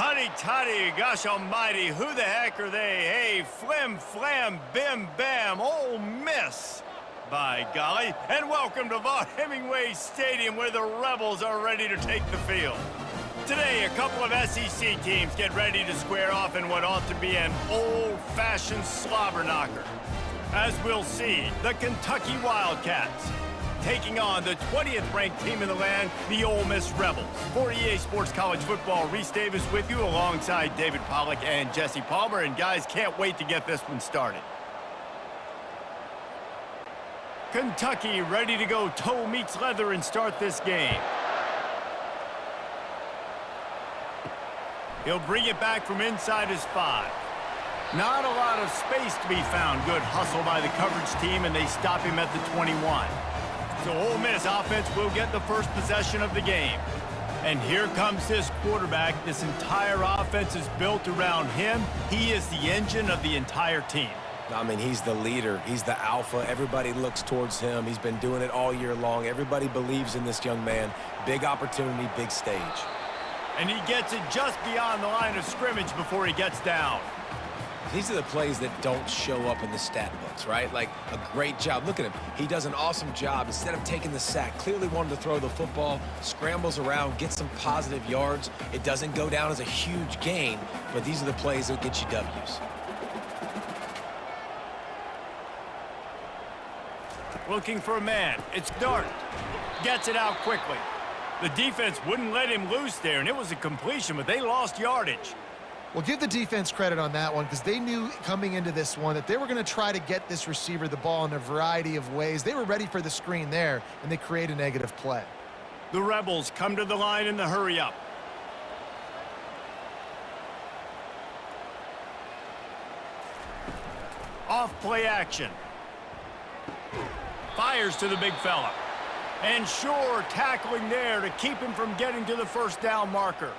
Huddy toddy, gosh almighty, who the heck are they? Hey, flim flam, bim bam, Ole Miss. By golly, and welcome to Vaught Hemingway Stadium where the Rebels are ready to take the field. Today, a couple of SEC teams get ready to square off in what ought to be an old-fashioned slobber knocker. As we'll see, the Kentucky Wildcats taking on the 20th ranked team in the land, the Ole Miss Rebels. For EA Sports College Football, Reese Davis with you alongside David Pollack and Jesse Palmer. And guys, can't wait to get this one started. Kentucky ready to go toe meets leather and start this game. He'll bring it back from inside his 5. Not a lot of space to be found. Good hustle by the coverage team, and they stop him at the 21. So Ole Miss offense will get the first possession of the game. And here comes this quarterback. This entire offense is built around him. He is the engine of the entire team. I mean, he's the leader. He's the alpha. Everybody looks towards him. He's been doing it all year long. Everybody believes in this young man. Big opportunity, big stage. And he gets it just beyond the line of scrimmage before he gets down. These are the plays that don't show up in the stat books, right? Like a great job. Look at him. He does an awesome job. Instead of taking the sack, clearly wanted to throw the football, scrambles around, gets some positive yards. It doesn't go down as a huge gain, but these are the plays that get you W's. Looking for a man. It's Dart. Gets it out quickly. The defense wouldn't let him loose there, and it was a completion, but they lost yardage. Well, give the defense credit on that one because they knew coming into this one that they were going to try to get this receiver the ball in a variety of ways. They were ready for the screen there, and they create a negative play. The Rebels come to the line in the hurry-up. Off play action. Fires to the big fella. And sure, tackling there to keep him from getting to the first down marker.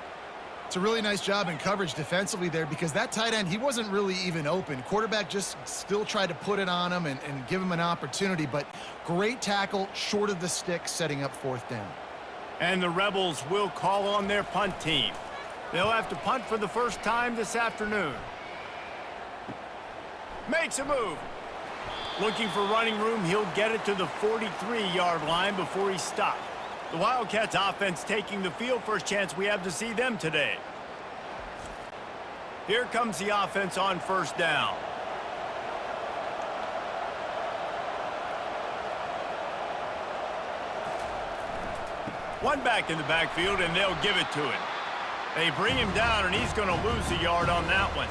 It's a really nice job in coverage defensively there because that tight end, he wasn't really even open. Quarterback just still tried to put it on him and give him an opportunity, but great tackle, short of the stick, setting up 4th down. And the Rebels will call on their punt team. They'll have to punt for the first time this afternoon. Makes a move. Looking for running room, he'll get it to the 43-yard line before he's stopped. The Wildcats offense taking the field. First chance we have to see them today. Here comes the offense on 1st down. One back in the backfield, and they'll give it to him. They bring him down, and he's going to lose a yard on that one.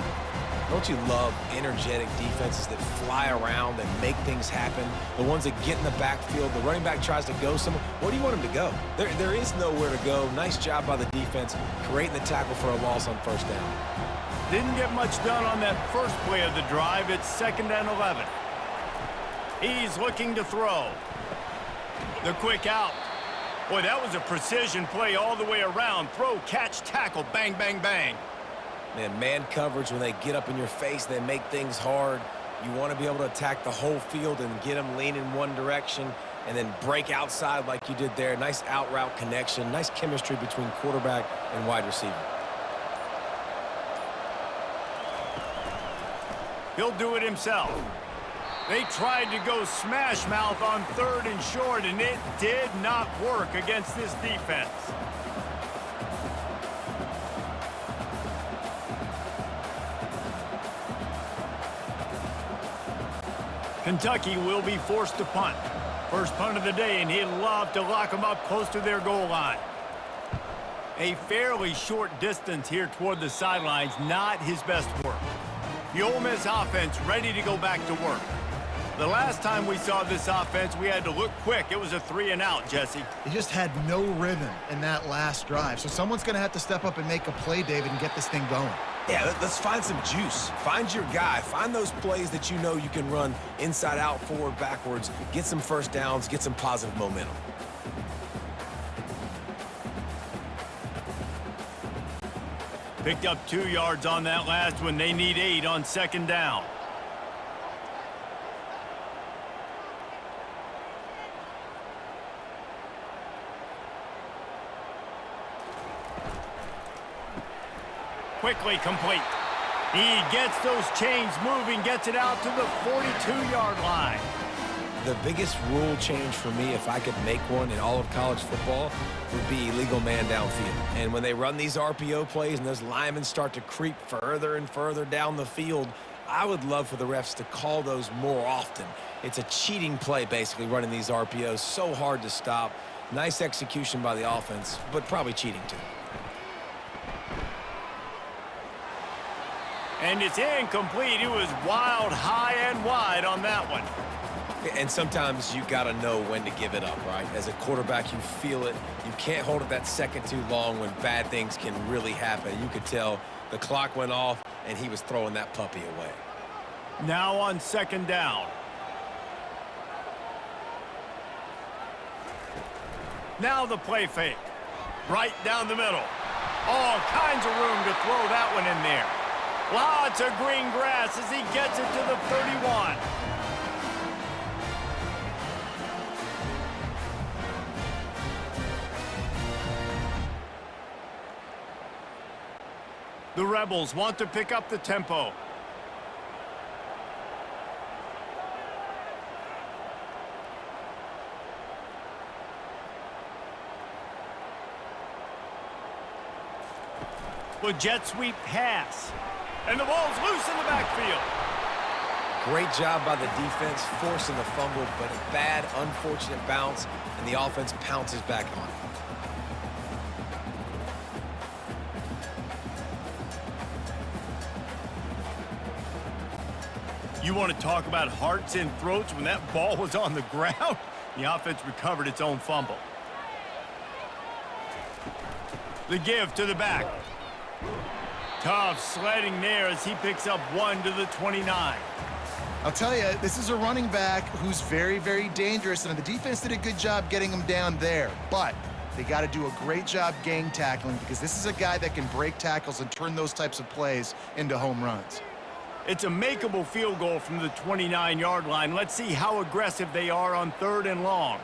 Don't you love energetic defenses that fly around and make things happen? The ones that get in the backfield, the running back tries to go somewhere. Where do you want him to go? There is nowhere to go. Nice job by the defense, creating the tackle for a loss on 1st down. Didn't get much done on that first play of the drive. It's 2nd and 11. He's looking to throw. The quick out. Boy, that was a precision play all the way around. Throw, catch, tackle, bang, bang, bang. Man coverage, when they get up in your face, they make things hard. You want to be able to attack the whole field and get them lean in one direction and then break outside like you did there. Nice out route connection, nice chemistry between quarterback and wide receiver. He'll do it himself. They tried to go smash mouth on 3rd and short, and it did not work against this defense. Kentucky will be forced to punt. First punt of the day, and he'd love to lock them up close to their goal line. A fairly short distance here toward the sidelines, not his best work. The Ole Miss offense ready to go back to work. The last time we saw this offense, we had to look quick. It was a 3-and-out, Jesse. He just had no rhythm in that last drive. So someone's going to have to step up and make a play, David, and get this thing going. Yeah, let's find some juice. Find your guy. Find those plays that you know you can run inside out, forward, backwards. Get some 1st downs. Get some positive momentum. Picked up 2 yards on that last one. They need 8 on 2nd down. Quickly complete. He gets those chains moving, gets it out to the 42-yard line. The biggest rule change for me, if I could make one in all of college football, would be illegal man downfield. And when they run these RPO plays and those linemen start to creep further and further down the field, I would love for the refs to call those more often. It's a cheating play, basically, running these RPOs. So hard to stop. Nice execution by the offense, but probably cheating too. And it's incomplete. It was wild, high, and wide on that one. And sometimes you got to know when to give it up, right? As a quarterback, you feel it. You can't hold it that second too long when bad things can really happen. You could tell the clock went off, and he was throwing that puppy away. Now on second down. Now the play fake. Right down the middle. All kinds of room to throw that one in there. Lots of green grass as he gets it to the 31. The Rebels want to pick up the tempo. The jet sweep pass. And the ball's loose in the backfield. Great job by the defense forcing the fumble, but a bad, unfortunate bounce, and the offense pounces back on it. You want to talk about hearts and throats when that ball was on the ground? The offense recovered its own fumble. The give to the back. Tough sledding there as he picks up 1 to the 29. I'll tell you, this is a running back who's very, very dangerous, and the defense did a good job getting him down there. But they got to do a great job gang tackling because this is a guy that can break tackles and turn those types of plays into home runs. It's a makeable field goal from the 29-yard line. Let's see how aggressive they are on 3rd and long.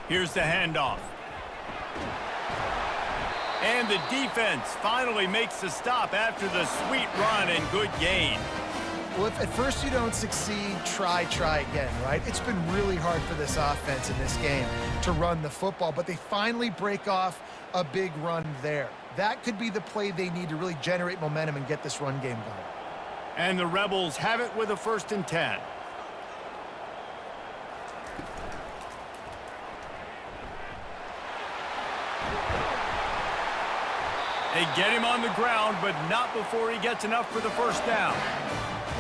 Here's the handoff. And the defense finally makes the stop after the sweet run and good gain. Well, if at first you don't succeed, try again, right? It's been really hard for this offense in this game to run the football, but they finally break off a big run there. That could be the play they need to really generate momentum and get this run game going. And the Rebels have it with a 1st and 10. They get him on the ground, but not before he gets enough for the 1st down.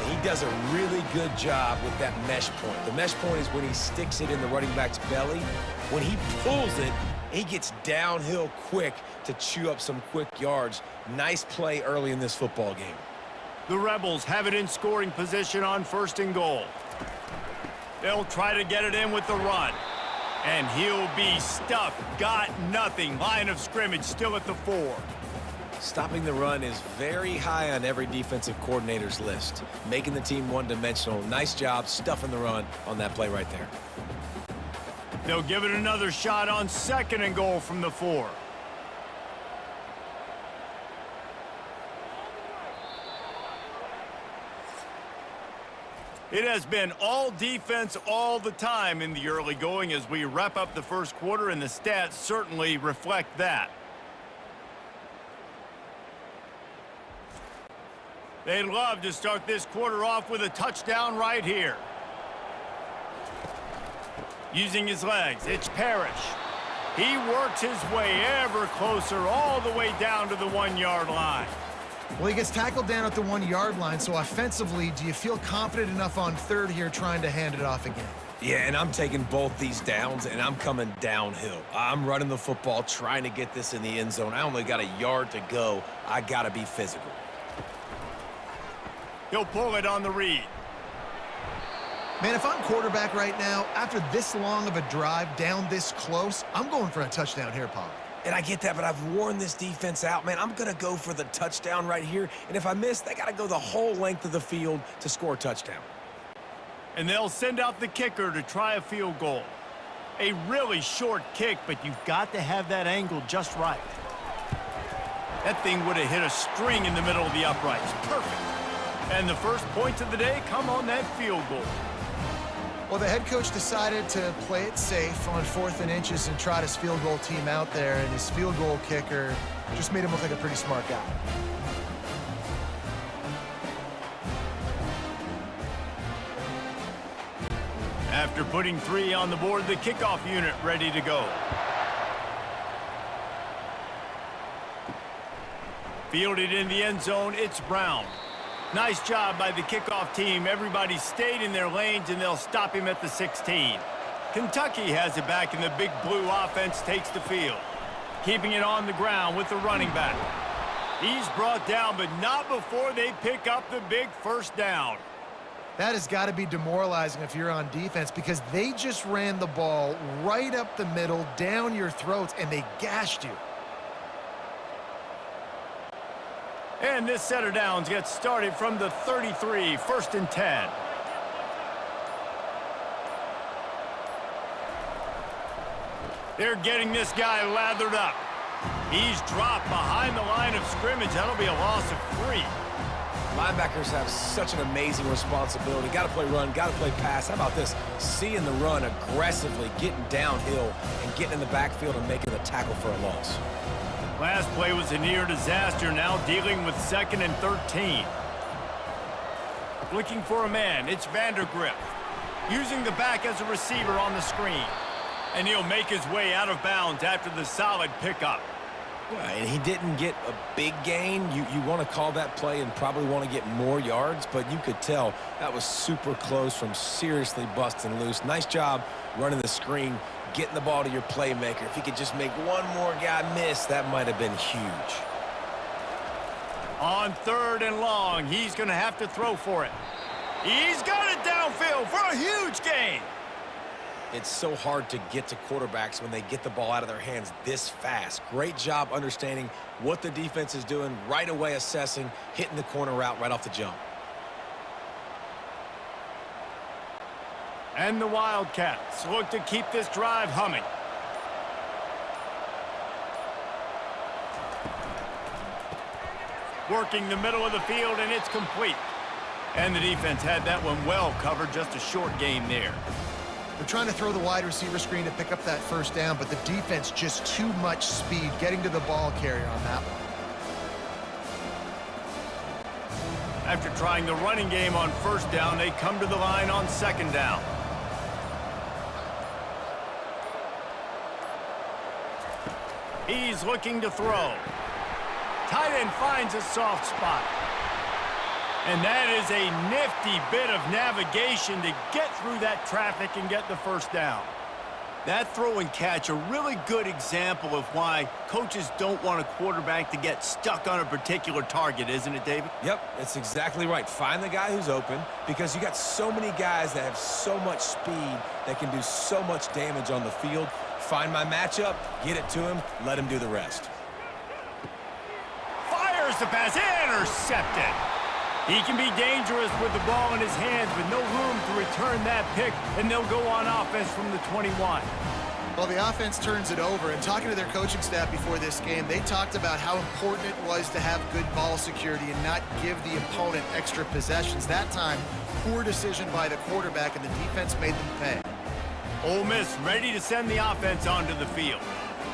He does a really good job with that mesh point. The mesh point is when he sticks it in the running back's belly. When he pulls it, he gets downhill quick to chew up some quick yards. Nice play early in this football game. The Rebels have it in scoring position on 1st and goal. They'll try to get it in with the run. And he'll be stuffed. Got nothing. Line of scrimmage still at the 4. Stopping the run is very high on every defensive coordinator's list. Making the team one-dimensional. Nice job stuffing the run on that play right there. They'll give it another shot on 2nd and goal from the 4. It has been all defense all the time in the early going as we wrap up the 1st quarter, and the stats certainly reflect that. They'd love to start this quarter off with a touchdown right here. Using his legs, it's Parrish. He works his way ever closer all the way down to the 1-yard line. Well, he gets tackled down at the 1-yard line, so offensively, do you feel confident enough on 3rd here trying to hand it off again? Yeah, and I'm taking both these downs, and I'm coming downhill. I'm running the football, trying to get this in the end zone. I only got a yard to go. I got to be physical. He'll pull it on the read. Man, if I'm quarterback right now, after this long of a drive down this close, I'm going for a touchdown here, Paul. And I get that, but I've worn this defense out, man. I'm going to go for the touchdown right here. And if I miss, they got to go the whole length of the field to score a touchdown. And they'll send out the kicker to try a field goal. A really short kick, but you've got to have that angle just right. That thing would have hit a string in the middle of the uprights. Perfect. And the first points of the day come on that field goal. Well, the head coach decided to play it safe on 4th and inches and trot his field goal team out there, and his field goal kicker just made him look like a pretty smart guy. After putting 3 on the board, the kickoff unit ready to go. Fielded in the end zone, it's Brown. Nice job by the kickoff team. Everybody stayed in their lanes, and they'll stop him at the 16. Kentucky has it back, and the big blue offense takes the field. Keeping it on the ground with the running back. He's brought down, but not before they pick up the big first down. That has got to be demoralizing if you're on defense, because they just ran the ball right up the middle, down your throats, and they gashed you. And this set of downs gets started from the 33, 1st and 10. They're getting this guy lathered up. He's dropped behind the line of scrimmage. That'll be a loss of 3. Linebackers have such an amazing responsibility. Got to play run, got to play pass. How about this? Seeing the run aggressively, getting downhill, and getting in the backfield and making the tackle for a loss. Last play was a near disaster, now dealing with 2nd and 13. Looking for a man, it's Vandergrift. Using the back as a receiver on the screen. And he'll make his way out of bounds after the solid pickup. Right, and he didn't get a big gain. You want to call that play and probably want to get more yards, but you could tell that was super close from seriously busting loose. Nice job running the screen, getting the ball to your playmaker. If he could just make one more guy miss, that might have been huge. On 3rd and long, he's going to have to throw for it. He's got it downfield for a huge gain. It's so hard to get to quarterbacks when they get the ball out of their hands this fast. Great job understanding what the defense is doing, right away assessing, hitting the corner route right off the jump. And the Wildcats look to keep this drive humming. Working the middle of the field, and it's complete. And the defense had that one well covered, just a short gain there. They're trying to throw the wide receiver screen to pick up that first down, but the defense just too much speed getting to the ball carrier on that one. After trying the running game on 1st down, they come to the line on 2nd down. He's looking to throw. Tight end finds a soft spot. And that is a nifty bit of navigation to get through that traffic and get the first down. That throw and catch, a really good example of why coaches don't want a quarterback to get stuck on a particular target, isn't it, David? Yep, that's exactly right. Find the guy who's open, because you got so many guys that have so much speed that can do so much damage on the field. Find my matchup, get it to him, let him do the rest. Fires the pass, intercepted. He can be dangerous with the ball in his hands, with no room to return that pick, and they'll go on offense from the 21. Well, the offense turns it over, and talking to their coaching staff before this game, they talked about how important it was to have good ball security and not give the opponent extra possessions. That time, poor decision by the quarterback, and the defense made them pay. Ole Miss ready to send the offense onto the field.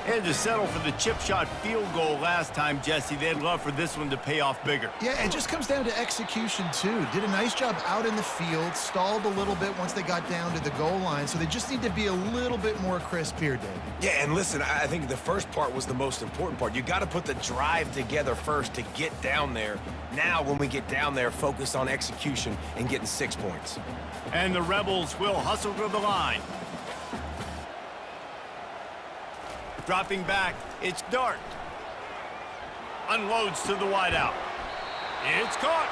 They had to settle for the chip shot field goal last time, Jesse. They'd love for this one to pay off bigger. Yeah, it just comes down to execution, too. Did a nice job out in the field, stalled a little bit once they got down to the goal line, so they just need to be a little bit more crisp here, Dave. Yeah, and listen, I think the first part was the most important part. You got to put the drive together first to get down there. Now, when we get down there, focus on execution and getting 6 points. And the Rebels will hustle to the line. Dropping back, it's Dart. Unloads to the wideout. It's caught.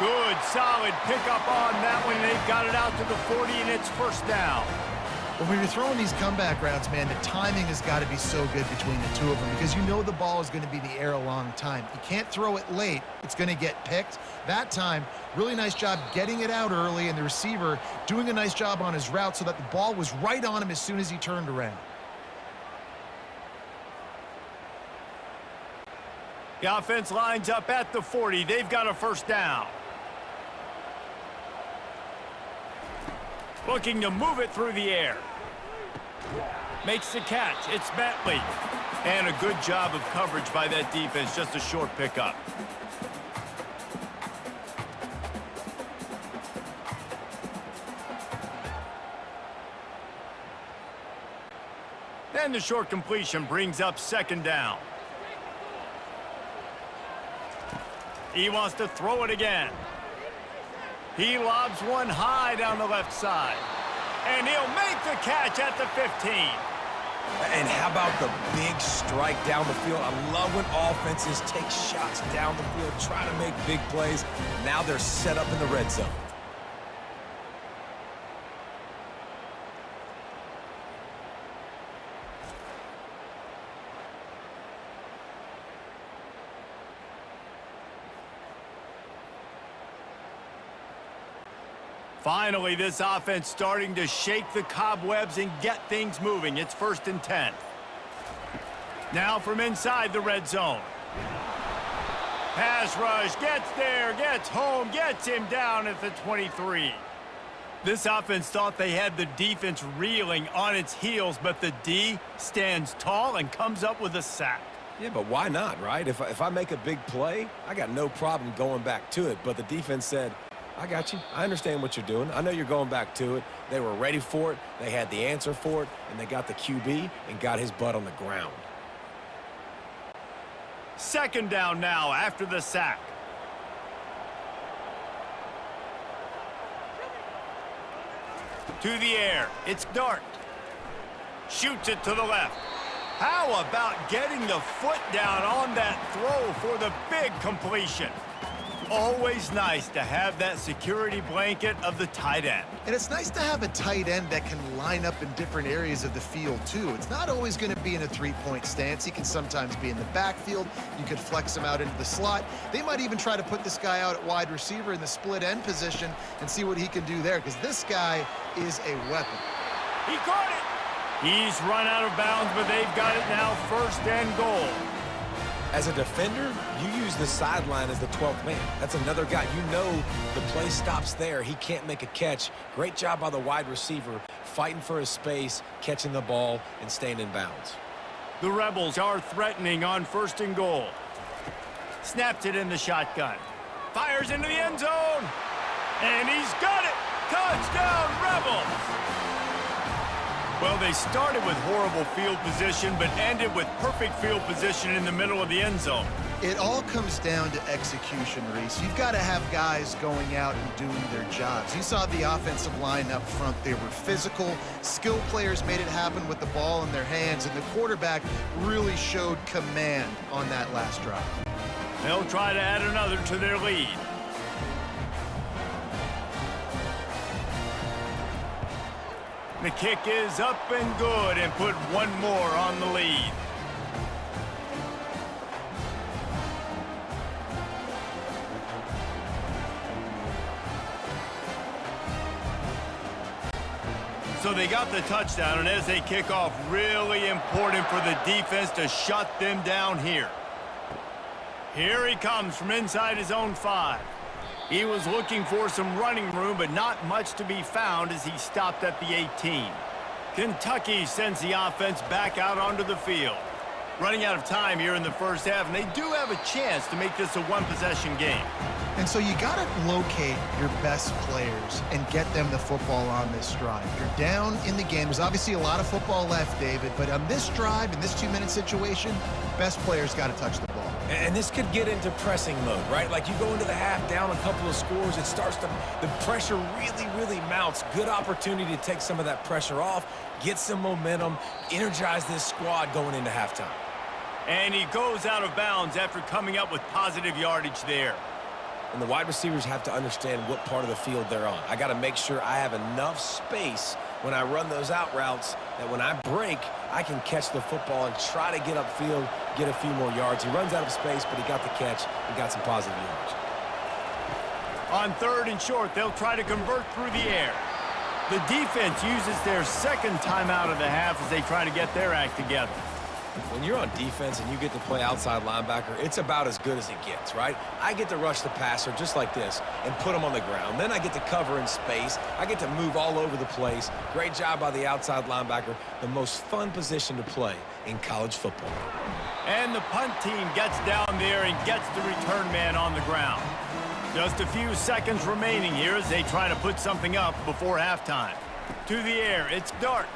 Good, solid pickup on that one. They've got it out to the 40, and it's 1st down. Well, when you're throwing these comeback routes, man, the timing has got to be so good between the two of them, because you know the ball is going to be in the air a long time. You can't throw it late. It's going to get picked. That time, really nice job getting it out early, and the receiver doing a nice job on his route so that the ball was right on him as soon as he turned around. The offense lines up at the 40. They've got a first down. Looking to move it through the air. Makes the catch. It's Bentley. And a good job of coverage by that defense. Just a short pickup. And the short completion brings up second down. He wants to throw it again. He lobs one high down the left side. And he'll make the catch at the 15. And how about the big strike down the field? I love when offenses take shots down the field, try to make big plays. Now they're set up in the red zone. Finally, this offense starting to shake the cobwebs and get things moving. It's 1st and 10. Now from inside the red zone. Pass rush, gets there, gets home, gets him down at the 23. This offense thought they had the defense reeling on its heels, but the D stands tall and comes up with a sack. Yeah, but why not, right? If I make a big play, I got no problem going back to it. But the defense said, I got you. I understand what you're doing. I know you're going back to it. They were ready for it. They had the answer for it, and they got the QB and got his butt on the ground. Second down now after the sack. To the air. It's Dart. Shoots it to the left. How about getting the foot down on that throw for the big completion? Always nice to have that security blanket of the tight end. And it's nice to have a tight end that can line up in different areas of the field, too. It's not always going to be in a three-point stance. He can sometimes be in the backfield. You could flex him out into the slot. They might even try to put this guy out at wide receiver in the split end position and see what he can do there, because this guy is a weapon. He caught it. He's run out of bounds, but they've got it now 1st and goal. As a defender, you use the sideline as the 12th man. That's another guy. You know the play stops there. He can't make a catch. Great job by the wide receiver, fighting for his space, catching the ball, and staying in bounds. The Rebels are threatening on 1st and goal. Snaps it in the shotgun. Fires into the end zone. And he's got it. Touchdown, Rebels. Well, they started with horrible field position, but ended with perfect field position in the middle of the end zone. It all comes down to execution, Reese. You've got to have guys going out and doing their jobs. You saw the offensive line up front. They were physical. Skill players made it happen with the ball in their hands, and the quarterback really showed command on that last drive. They'll try to add another to their lead. The kick is up and good, and put one more on the lead. So they got the touchdown, and as they kick off, really important for the defense to shut them down here. Here he comes from inside his own 5. He was looking for some running room, but not much to be found as he stopped at the 18. Kentucky sends the offense back out onto the field. Running out of time here in the first half, and they do have a chance to make this a one-possession game. And so you got to locate your best players and get them the football on this drive. You're down in the game. There's obviously a lot of football left, David, but on this drive, in this 2-minute situation, best players got to touch the ball. And this could get into pressing mode, right? Like you go into the half down a couple of scores, it starts to, the pressure really mounts. Good opportunity to take some of that pressure off, get some momentum, energize this squad going into halftime. And he goes out of bounds after coming up with positive yardage there. And the wide receivers have to understand what part of the field they're on. I got to make sure I have enough space when I run those out routes that when I break, I can catch the football and try to get upfield, get a few more yards. He runs out of space, but he got the catch and got some positive yards. On 3rd and short, they'll try to convert through the air. The defense uses their second timeout of the half as they try to get their act together. When you're on defense and you get to play outside linebacker, it's about as good as it gets, right? I get to rush the passer just like this and put him on the ground. Then I get to cover in space. I get to move all over the place. Great job by the outside linebacker. The most fun position to play in college football. And the punt team gets down there and gets the return man on the ground. Just a few seconds remaining here as they try to put something up before halftime. To the air, it's Dart.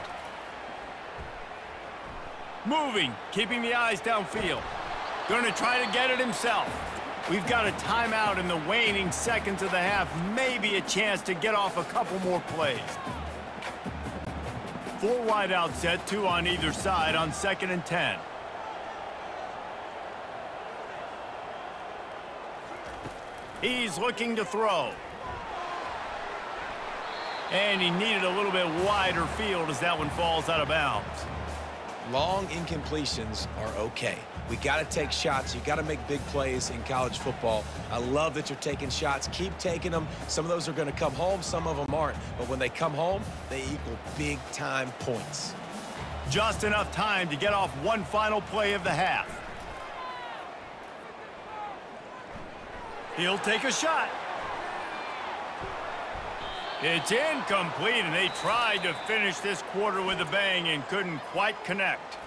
Moving, keeping the eyes downfield. Going to try to get it himself. We've got a timeout in the waning seconds of the half. Maybe a chance to get off a couple more plays. 4 wide out set, 2 on either side on 2nd and 10. He's looking to throw. And he needed a little bit wider field as that one falls out of bounds. Long incompletions are okay. We got to take shots. You got to make big plays in college football. I love that you're taking shots. Keep taking them. Some of those are going to come home. Some of them aren't. But when they come home, they equal big-time points. Just enough time to get off one final play of the half. He'll take a shot. It's incomplete, and they tried to finish this quarter with a bang and couldn't quite connect.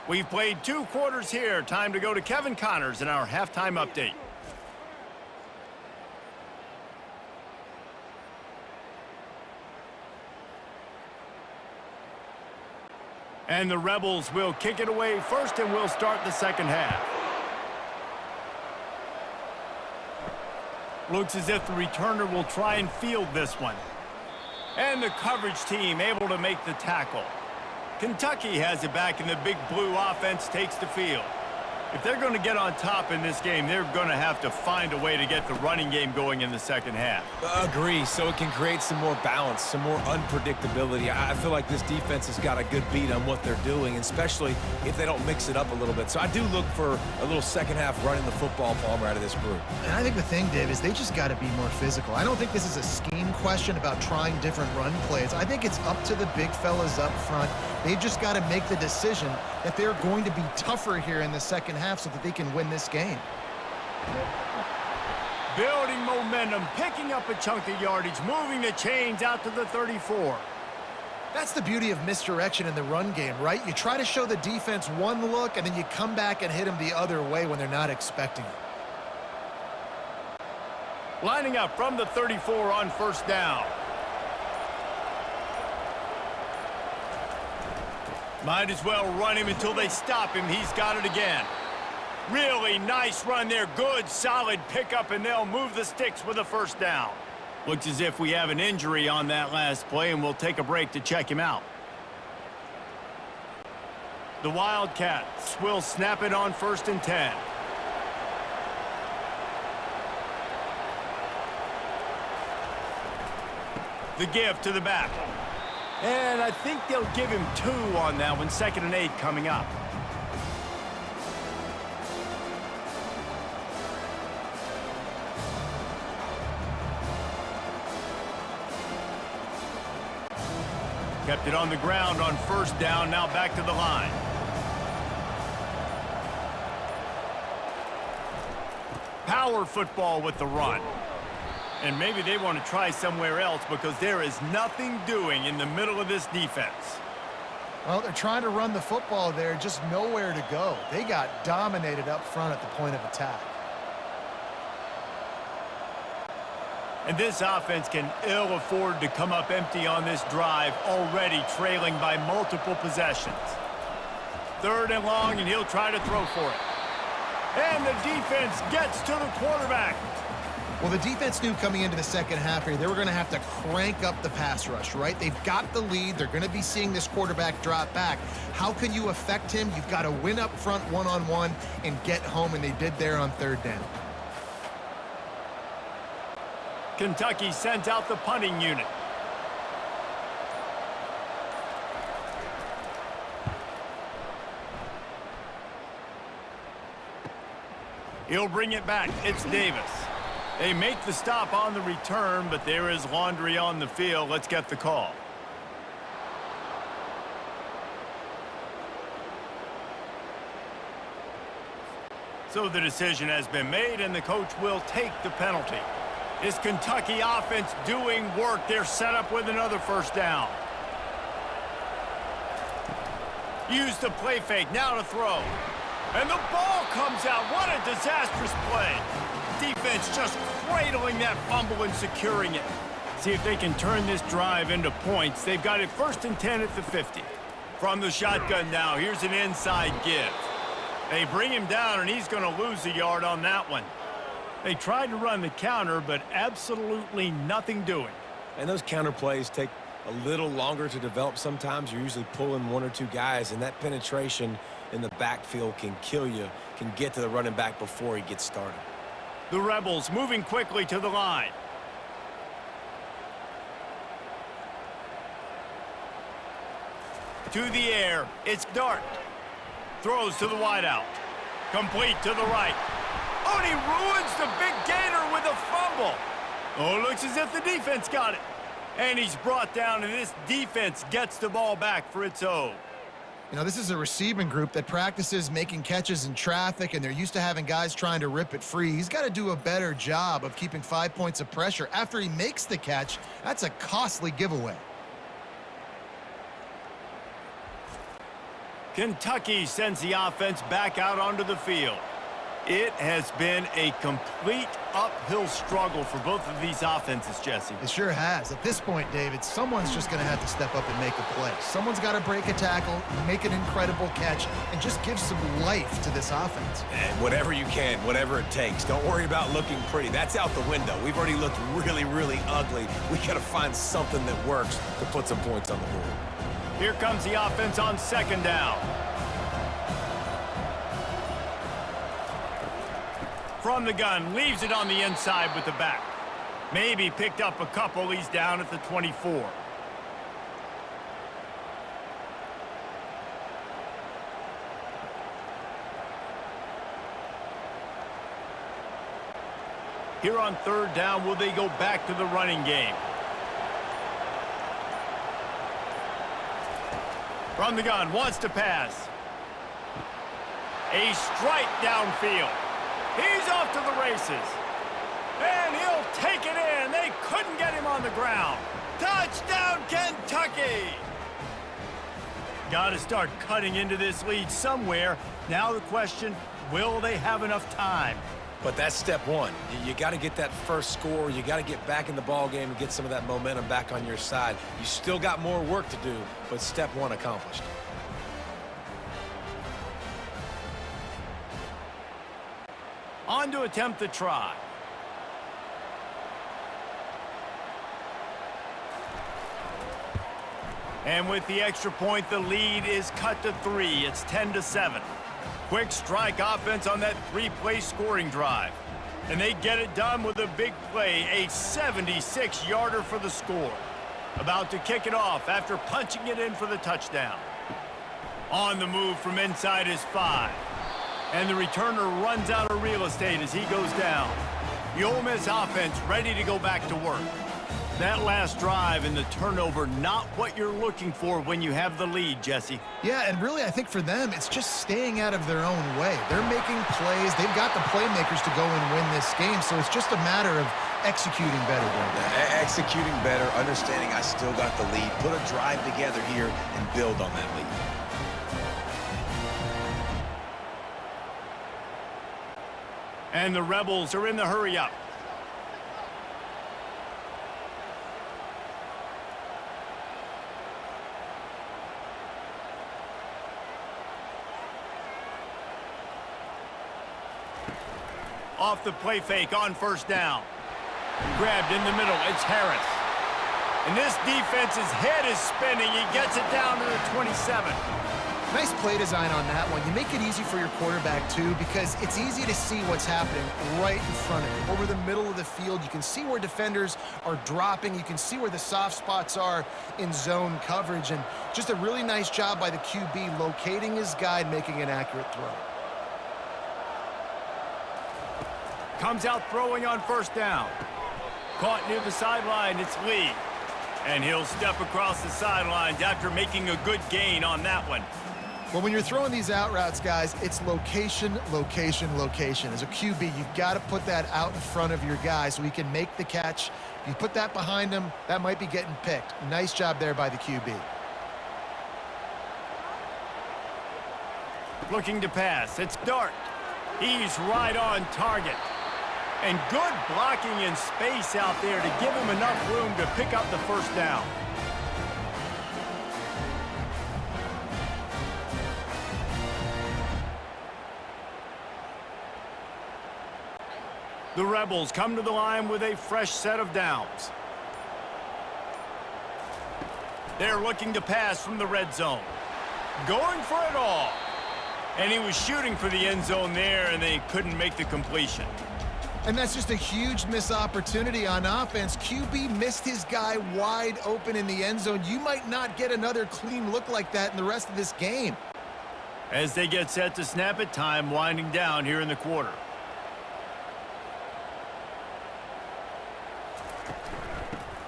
We've played 2 quarters here. Time to go to Kevin Connors in our halftime update. And the Rebels will kick it away first, and we'll start the second half. Looks as if the returner will try and field this one. And the coverage team able to make the tackle. Kentucky has it back, and the big blue offense takes the field. If they're going to get on top in this game, they're going to have to find a way to get the running game going in the second half. Agree, so it can create some more balance, some more unpredictability. I feel like this defense has got a good beat on what they're doing, especially if they don't mix it up a little bit. So I do look for a little second half running the football, Palmer, out of this group. And I think the thing, Dave, is they just got to be more physical. I don't think this is a scheme question about trying different run plays. I think it's up to the big fellas up front. They've just got to make the decision that they're going to be tougher here in the second half so that they can win this game. Building momentum, picking up a chunk of yardage, moving the chains out to the 34. That's the beauty of misdirection in the run game, right? You try to show the defense one look, and then you come back and hit them the other way when they're not expecting it. Lining up from the 34 on first down. Might as well run him until they stop him. He's got it again. Really nice run there. Good, solid pickup, and they'll move the sticks with a first down. Looks as if we have an injury on that last play, and we'll take a break to check him out. The Wildcats will snap it on 1st and 10. The give to the back. And I think they'll give him 2 on that one. 2nd and 8 coming up. Kept it on the ground on first down. Now back to the line. Power football with the run. And maybe they want to try somewhere else because there is nothing doing in the middle of this defense. Well, they're trying to run the football there, just nowhere to go. They got dominated up front at the point of attack. And this offense can ill afford to come up empty on this drive, already trailing by multiple possessions. 3rd and long, and he'll try to throw for it. And the defense gets to the quarterback. Well, the defense knew coming into the second half here, they were going to have to crank up the pass rush, right? They've got the lead. They're going to be seeing this quarterback drop back. How can you affect him? You've got to win up front one-on-one and get home, and they did there on 3rd down. Kentucky sends out the punting unit. He'll bring it back. It's Davis. They make the stop on the return, but there is laundry on the field. Let's get the call. So the decision has been made, and the coach will take the penalty. Is Kentucky offense doing work? They're set up with another first down. Use the play fake, now to throw. And the ball comes out. What a disastrous play. Defense just cradling that fumble and securing it. See if they can turn this drive into points. They've got it 1st and 10 at the 50. From the shotgun now, here's an inside give. They bring him down, and he's going to lose a yard on that one. They tried to run the counter, but absolutely nothing doing. And those counter plays take a little longer to develop sometimes. You're usually pulling 1 or 2 guys, and that penetration in the backfield can kill you, can get to the running back before he gets started. The Rebels moving quickly to the line. To the air, it's Dart. Throws to the wideout. Complete to the right. Oh, and he ruins the big gainer with a fumble. Oh, it looks as if the defense got it. And he's brought down, and this defense gets the ball back for its own. You know, this is a receiving group that practices making catches in traffic, and they're used to having guys trying to rip it free. He's got to do a better job of keeping 5 points of pressure. After he makes the catch, that's a costly giveaway. Kentucky sends the offense back out onto the field. It has been a complete uphill struggle for both of these offenses, Jesse. It sure has. At this point, David, someone's just going to have to step up and make a play. Someone's got to break a tackle, make an incredible catch, and just give some life to this offense. And whatever you can, whatever it takes. Don't worry about looking pretty. That's out the window. We've already looked really, really ugly. We got to find something that works to put some points on the board. Here comes the offense on 2nd down. From the gun, leaves it on the inside with the back. Maybe picked up a couple. He's down at the 24. Here on 3rd down, will they go back to the running game? From the gun, wants to pass. A strike downfield. He's off to the races. And he'll take it in. They couldn't get him on the ground. Touchdown, Kentucky! Got to start cutting into this lead somewhere. Now the question, will they have enough time? But that's step one. You got to get that first score. You got to get back in the ball game and get some of that momentum back on your side. You still got more work to do, but step one accomplished. On to attempt the try. And with the extra point, the lead is cut to 3. It's 10-7. Quick strike offense on that 3-play scoring drive. And they get it done with a big play, a 76-yarder for the score. About to kick it off after punching it in for the touchdown. On the move from inside his 5. And the returner runs out of real estate as he goes down. The Ole Miss offense ready to go back to work. That last drive and the turnover, not what you're looking for when you have the lead, Jesse. Yeah, and really, I think for them, it's just staying out of their own way. They're making plays. They've got the playmakers to go and win this game, so it's just a matter of executing better. Executing better, understanding I still got the lead. Put a drive together here and build on that lead. And the Rebels are in the hurry-up. Off the play fake on 1st down. Grabbed in the middle. It's Harris. And this defense's head is spinning. He gets it down to the 27. Nice play design on that one. You make it easy for your quarterback, too, because it's easy to see what's happening right in front of you. Over the middle of the field, you can see where defenders are dropping. You can see where the soft spots are in zone coverage. And just a really nice job by the QB locating his guy and making an accurate throw. Comes out throwing on 1st down. Caught near the sideline, it's Lee. And he'll step across the sidelines after making a good gain on that one. Well, when you're throwing these out routes, guys, it's location, location, location. As a QB, you've got to put that out in front of your guy so he can make the catch. If you put that behind him, that might be getting picked. Nice job there by the QB. Looking to pass. It's Dart. He's right on target. And good blocking in space out there to give him enough room to pick up the first down. The Rebels come to the line with a fresh set of downs. They're looking to pass from the red zone. Going for it all. And he was shooting for the end zone there, and they couldn't make the completion. And that's just a huge missed opportunity on offense. QB missed his guy wide open in the end zone. You might not get another clean look like that in the rest of this game. As they get set to snap it, time winding down here in the quarter.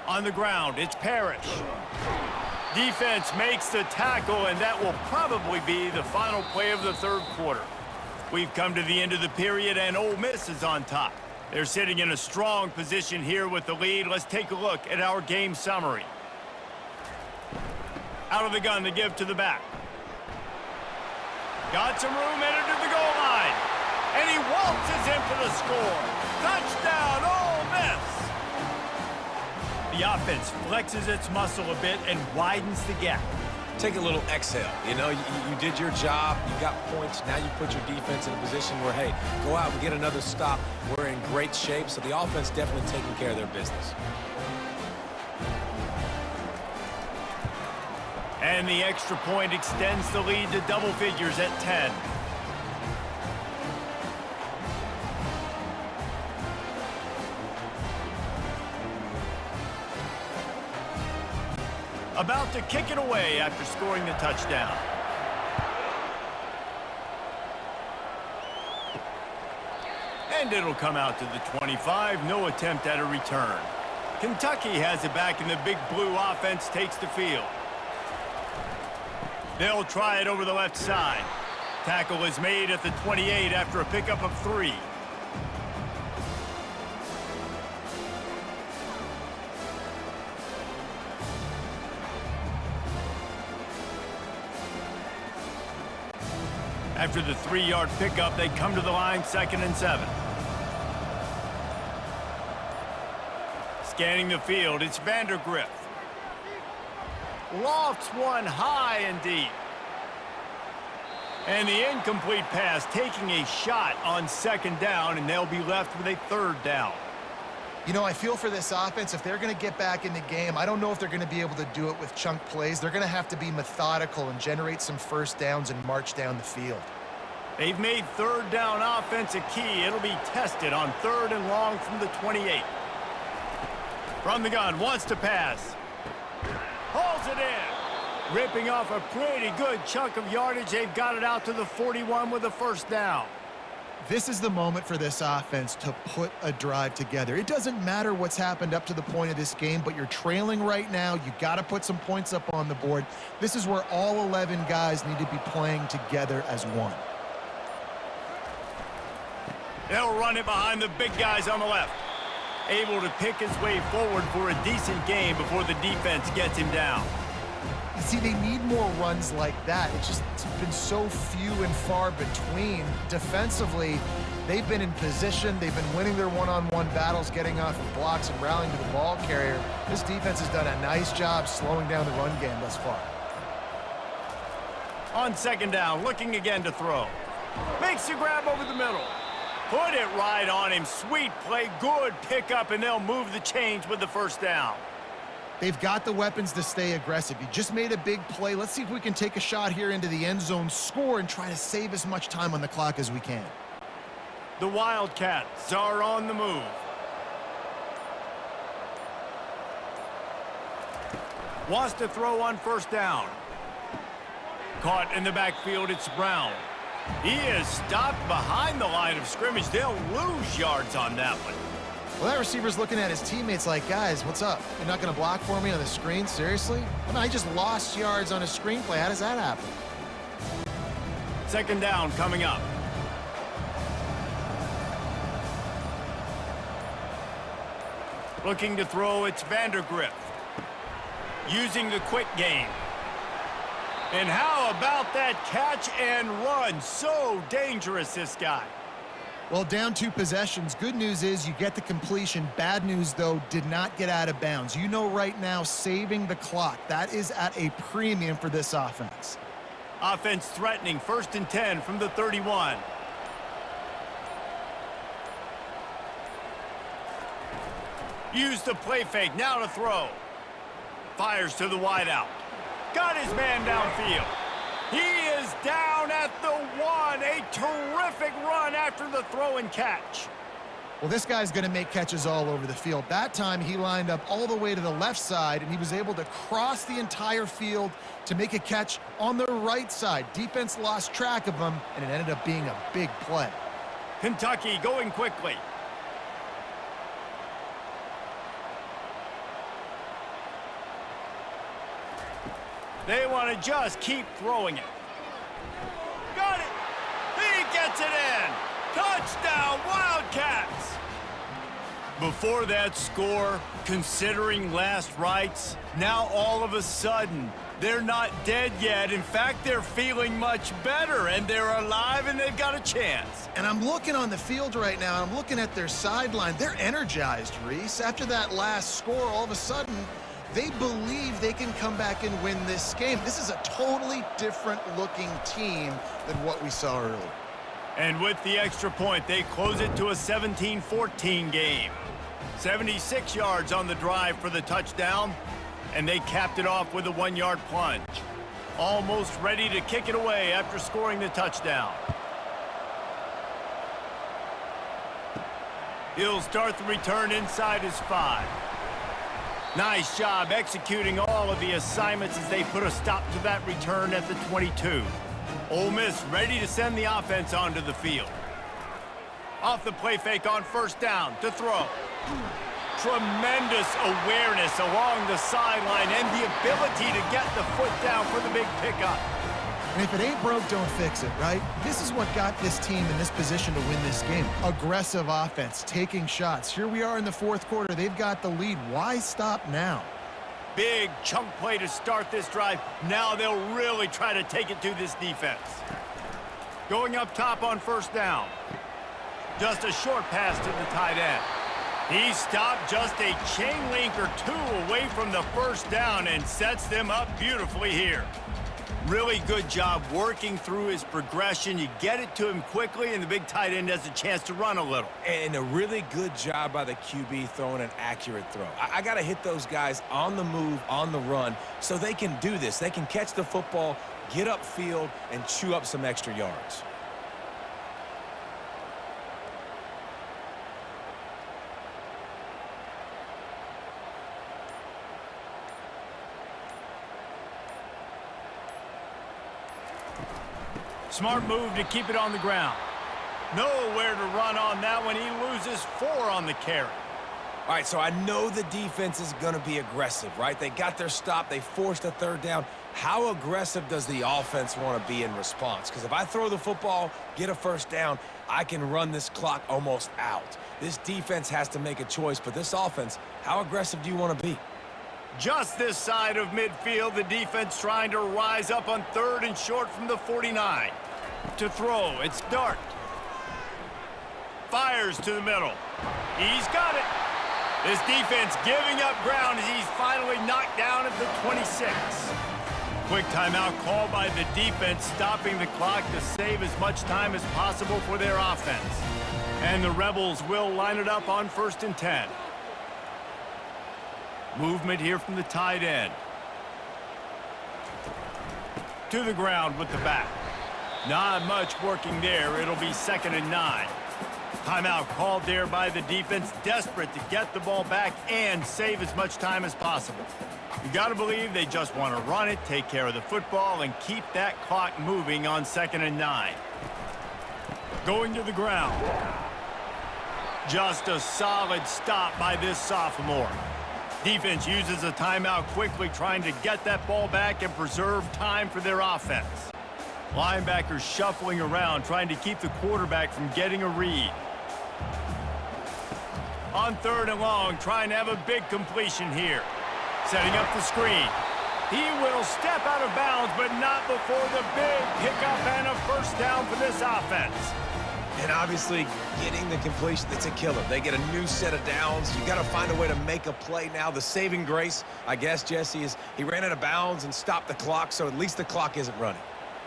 On the ground, it's Parrish. Defense makes the tackle, and that will probably be the final play of the third quarter. We've come to the end of the period, and Ole Miss is on top. They're sitting in a strong position here with the lead. Let's take a look at our game summary. Out of the gun to give to the back. Got some room, headed to the goal line. And he waltzes in for the score. Touchdown, Ole Miss! The offense flexes its muscle a bit and widens the gap. Take a little exhale. You know, you did your job. You got points. Now you put your defense in a position where, hey, go out and get another stop. We're in great shape, so the offense definitely taking care of their business. And the extra point extends the lead to double figures at 10. About to kick it away after scoring the touchdown. And it'll come out to the 25. No attempt at a return. Kentucky has it back, and the big blue offense takes the field. They'll try it over the left side. Tackle is made at the 28 after a pickup of 3. After the 3-yard pickup, they come to the line 2nd and 7. Scanning the field, it's Vandergriff. Lofts one high and deep. And the incomplete pass taking a shot on 2nd down, and they'll be left with a 3rd down. You know, I feel for this offense, if they're going to get back in the game, I don't know if they're going to be able to do it with chunk plays. They're going to have to be methodical and generate some first downs and march down the field. They've made 3rd down offense a key. It'll be tested on 3rd and long from the 28. From the gun, wants to pass. Hauls it in. Ripping off a pretty good chunk of yardage. They've got it out to the 41 with a 1st down. This is the moment for this offense to put a drive together. It doesn't matter what's happened up to the point of this game, but you're trailing right now. You got to put some points up on the board. This is where all 11 guys need to be playing together as one. They'll run it behind the big guys on the left. Able to pick his way forward for a decent game before the defense gets him down. You see, they need more runs like that. It's been so few and far between. Defensively, they've been in position. They've been winning their one-on-one battles, getting off of blocks and rallying to the ball carrier. This defense has done a nice job slowing down the run game thus far. On 2nd down, looking again to throw. Makes the grab over the middle. Put it right on him. Sweet play, good pickup, and they'll move the chains with the 1st down. They've got the weapons to stay aggressive. You just made a big play. Let's see if we can take a shot here into the end zone, score, and try to save as much time on the clock as we can. The Wildcats are on the move. Wants to throw on 1st down. Caught in the backfield, it's Brown. He is stopped behind the line of scrimmage. They'll lose yards on that one. Well, that receiver's looking at his teammates like, guys, what's up? You're not going to block for me on the screen? Seriously? I mean, I just lost yards on a screenplay. How does that happen? second down coming up. Looking to throw, it's Vandergrift. Using the quick game. And how about that catch and run? So dangerous, this guy. Well, down 2 possessions. Good news is you get the completion. Bad news, though, did not get out of bounds. You know right now, saving the clock, that is at a premium for this offense. Offense threatening, 1st and 10 from the 31. Use the play fake, now to throw. Fires to the wideout. Got his man downfield. He is down at the 1. A terrific run after the throw and catch. Well, this guy's going to make catches all over the field. That time, he lined up all the way to the left side, and he was able to cross the entire field to make a catch on the right side. Defense lost track of him, and it ended up being a big play. Kentucky going quickly. They want to just keep throwing it. Got it. He gets it in. Touchdown, Wildcats. Before that score, considering last rites, now all of a sudden, they're not dead yet. In fact, they're feeling much better, and they're alive, and they've got a chance. And I'm looking on the field right now, and I'm looking at their sideline. They're energized, Reese. After that last score, all of a sudden, they believe they can come back and win this game. This is a totally different looking team than what we saw earlier. And with the extra point, they close it to a 17-14 game. 76 yards on the drive for the touchdown, and they capped it off with a 1-yard plunge. Almost ready to kick it away after scoring the touchdown. He'll start the return inside his 5. Nice job executing all of the assignments as they put a stop to that return at the 22. Ole Miss ready to send the offense onto the field. Off the play fake on 1st down to throw. Tremendous awareness along the sideline and the ability to get the foot down for the big pickup. And if it ain't broke, don't fix it, right? This is what got this team in this position to win this game. Aggressive offense, taking shots. Here we are in the 4th quarter. They've got the lead. Why stop now? Big chunk play to start this drive. Now they'll really try to take it to this defense. Going up top on 1st down. Just a short pass to the tight end. He stopped just a chain link or 2 away from the 1st down and sets them up beautifully here. Really good job working through his progression. You get it to him quickly, and the big tight end has a chance to run a little. And a really good job by the QB throwing an accurate throw. I got to hit those guys on the move, on the run, so they can do this. They can catch the football, get upfield, and chew up some extra yards. Smart move to keep it on the ground. Nowhere to run on that one. He loses 4 on the carry. All right, so I know the defense is going to be aggressive, right? They got their stop. They forced a 3rd down. How aggressive does the offense want to be in response? Because if I throw the football, get a 1st down, I can run this clock almost out. This defense has to make a choice, but this offense, how aggressive do you want to be? Just this side of midfield, the defense trying to rise up on 3rd and short from the 49. To throw, it's Dart. Fires to the middle. He's got it. This defense giving up ground as he's finally knocked down at the 26. Quick timeout called by the defense, stopping the clock to save as much time as possible for their offense. And the Rebels will line it up on 1st and 10. Movement here from the tight end. To the ground with the back. Not much working there. It'll be 2nd and 9. Timeout called there by the defense, desperate to get the ball back and save as much time as possible. You got to believe they just want to run it, take care of the football, and keep that clock moving on 2nd and 9. Going to the ground. Just a solid stop by this sophomore. Defense uses a timeout quickly, trying to get that ball back and preserve time for their offense. Linebackers shuffling around, trying to keep the quarterback from getting a read. On 3rd and long, trying to have a big completion here. Setting up the screen. He will step out of bounds, but not before the big pickup and a first down for this offense. And obviously, getting the completion, it's a killer. They get a new set of downs. You got to find a way to make a play now. The saving grace, I guess, Jesse, is he ran out of bounds and stopped the clock, so at least the clock isn't running.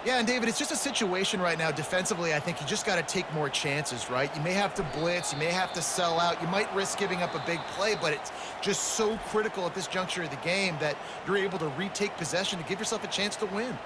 Yeah, and David, it's just a situation right now defensively. I think you just got to take more chances, right? You may have to blitz. You may have to sell out. You might risk giving up a big play, but it's just so critical at this juncture of the game that you're able to retake possession to give yourself a chance to win.